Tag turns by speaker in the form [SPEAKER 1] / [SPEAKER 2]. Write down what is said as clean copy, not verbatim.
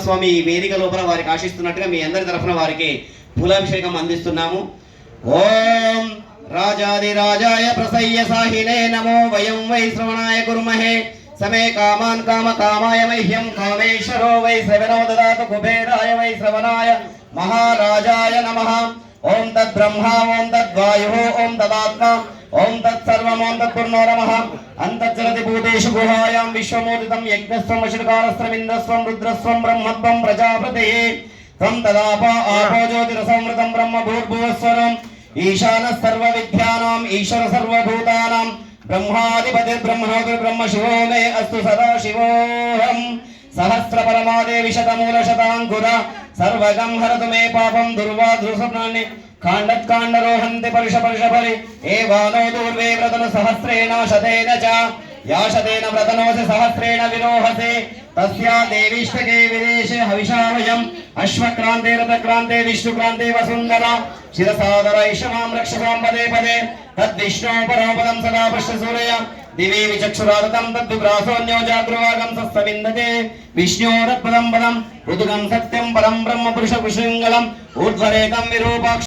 [SPEAKER 1] నరసింహస్వామి ఈ వేదిక లోపల వారికి ఆశిస్తున్నట్టుగా మీ అందరి తరఫున వారికి పూలాభిషేకం అందిస్తున్నాము. ఓం రాజాదిరాజాయ ప్రసయ్య సాహినే నమో వయం వై శ్రవణాయ కుర్మహే సమే కామాన్ కామ కామాయ మహ్యం కామేశ్వరో వై శ్రవణో దదాతు కుబేరాయ వై శ్రవణాయ మహారాజాయ నమః. ఓం తద్బ్రహ్మ ఓం తద్వాయుః ఓం తదాత్మ ఓం తత్సర్వం ఓం తత్పూర్ణో నమః. అంతర్జలతి భూతేషు గుహాయాం విశ్వమోదితం యజ్ఞస్వం వశికారస్త్రమింద్రస్వం రుద్రస్వం బ్రహ్మత్వం ప్రజాపతయే త్వం తదాప ఆపో జ్యోతిరసమృతం బ్రహ్మ భూర్భువస్వరం ఈశాన సర్వ విద్యానాం ఈశ్వర సర్వభూతానాం బ్రహ్మాధిపతి బ్రహ్మణోపి బ్రహ్మ శివో మే అస్తు సదా శివోహం. సహస్ర పరమాదేవి శతమూల శతాంకుర సర్వగం హరతు మే పాపం దుర్వాధృసప్నాన్ని కాండత్కాండరోహంతి పరుష పరుషపరి ఏవానో దూర్వే వ్రతను సహస్రేణ శతేన చ యా శతేన వ్రతనోసి సహస్రేణ విరోహసే తస్యా దేవీష్టకే విదేశే హవిషావయం అశ్వక్రాంతే రథక్రాంతే విష్ణుక్రాంతే వసుందర శిరసాదర ఇషమాం రక్షసాం పదే పదే తద్విష్ణో పరమపదం సదా పశ్య సూరయ దివే విచక్షురాదతం తద్విప్రాసోన్యో జాగృవాగం సస్తవిందతే విష్ణోరత్పదం పదం ఋతుగం సత్యం పరం బ్రహ్మ పురుష పుష్యంగళం ఊర్ధ్వరేతం విరూపాక్ష